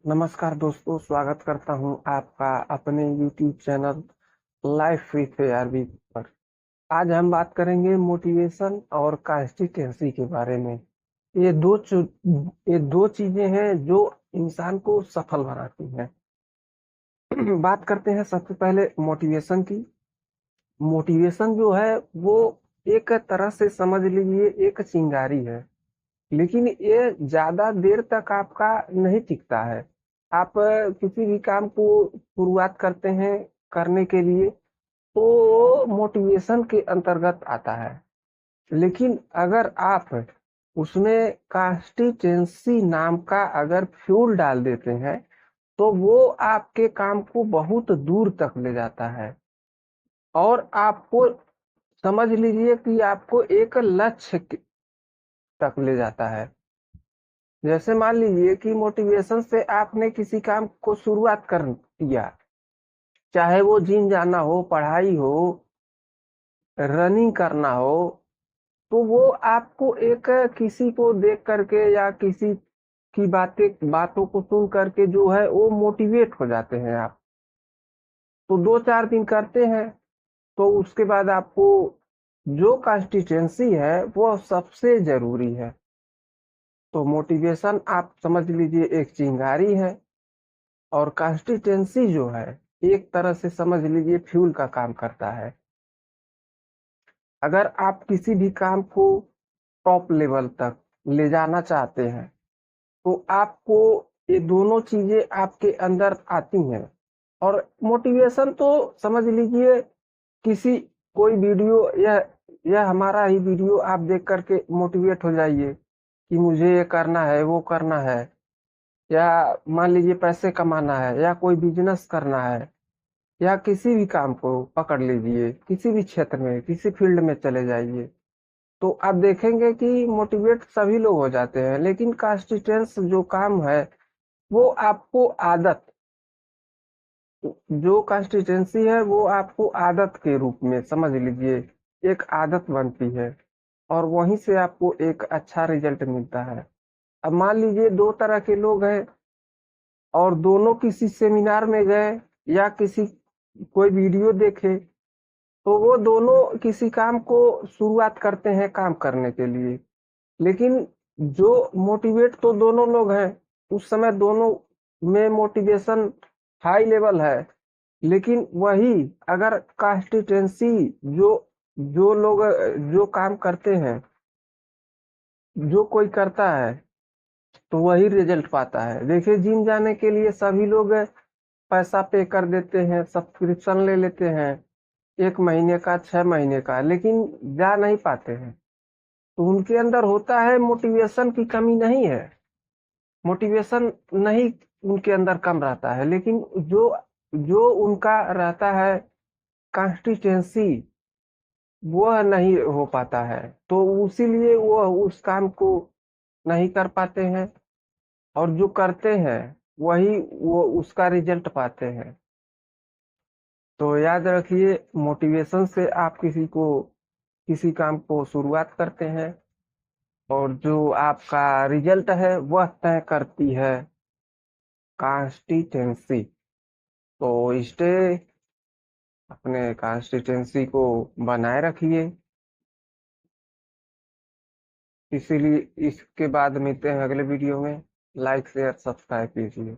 नमस्कार दोस्तों, स्वागत करता हूं आपका अपने YouTube channel life with ARV पर। आज हम बात करेंगे मोटिवेशन और कंसिस्टेंसी के बारे में। ये दो चु- ये दो चीजें हैं जो इंसान को सफल बनाती हैं। बात करते हैं सबसे पहले मोटिवेशन की। मोटिवेशन जो है वो एक तरह से समझ लीजिए एक चिंगारी है, लेकिन ये ज्यादा देर तक आपका नहीं टिकता है। आप किसी भी काम को शुरुआत करते हैं करने के लिए, तो मोटिवेशन के अंतर्गत आता है। लेकिन अगर आप उसमें कंसिस्टेंसी नाम का अगर फ्यूल डाल देते हैं, तो वो आपके काम को बहुत दूर तक ले जाता है और आपको समझ लीजिए कि आपको एक लक्ष्य तक ले जाता है। जैसे मान लीजिए कि मोटिवेशन से आपने किसी काम को शुरुआत कर दिया, चाहे वो जिम जाना हो, पढ़ाई हो, रनिंग करना हो, तो वो आपको एक किसी को देख करके या किसी की बातों को सुन करके जो है वो मोटिवेट हो जाते हैं आप। तो 2-4 दिन करते हैं, तो उसके बाद आपको जो कंसिस्टेंसी है वो सबसे जरूरी है। तो मोटिवेशन आप समझ लीजिए एक चिंगारी है, और कंसिस्टेंसी जो है एक तरह से समझ लीजिए फ्यूल का काम करता है। अगर आप किसी भी काम को टॉप लेवल तक ले जाना चाहते हैं, तो आपको ये दोनों चीजें आपके अंदर आती हैं। और मोटिवेशन तो समझ लीजिए किसी कोई वीडियो, यह हमारा ही वीडियो आप देख करके मोटिवेट हो जाइए कि मुझे ये करना है, वो करना है, या मान लीजिए पैसे कमाना है, या कोई बिजनेस करना है, या किसी भी काम को पकड़ लीजिए, किसी भी क्षेत्र में किसी फील्ड में चले जाइए, तो आप देखेंगे कि मोटिवेट सभी लोग हो जाते हैं। लेकिन कंसिस्टेंस जो काम है वो आपको आदत, जो कंसिस्टेंसी है वो आपको आदत के रूप में समझ लीजिए एक आदत बनती है, और वहीं से आपको एक अच्छा रिजल्ट मिलता है। अब मान लीजिए दो तरह के लोग हैं, और दोनों किसी सेमिनार में गए या किसी कोई वीडियो देखे, तो वो दोनों किसी काम को शुरुआत करते हैं काम करने के लिए। लेकिन जो मोटिवेट तो दोनों लोग हैं, उस समय दोनों में मोटिवेशन हाई लेवल है। लेकिन वही अगर कंसिस्टेंसी, जो जो लोग जो काम करते हैं, जो कोई करता है, तो वही रिजल्ट पाता है। देखिए जिम जाने के लिए सभी लोग पैसा पे कर देते हैं, सब्सक्रिप्शन ले लेते हैं, 1 महीने का, 6 महीने का, लेकिन जा नहीं पाते हैं। तो उनके अंदर होता है मोटिवेशन की कमी नहीं है, मोटिवेशन नहीं उनके अंदर कम रहता है, लेकिन जो जो उनका रहता है कंसिस्टेंसी, वह नहीं हो पाता है। तो उसीलिए वह उस काम को नहीं कर पाते हैं, और जो करते हैं वही वो उसका रिजल्ट पाते हैं। तो याद रखिए, मोटिवेशन से आप किसी काम को शुरुआत करते हैं, और जो आपका रिजल्ट है वह तय करती है कंसिस्टेंसी। तो स्टे अपने कंसिस्टेंसी को बनाए रखिए। इसीलिए इसके बाद मिलते हैं अगले वीडियो में। लाइक शेयर सब्सक्राइब कीजिए।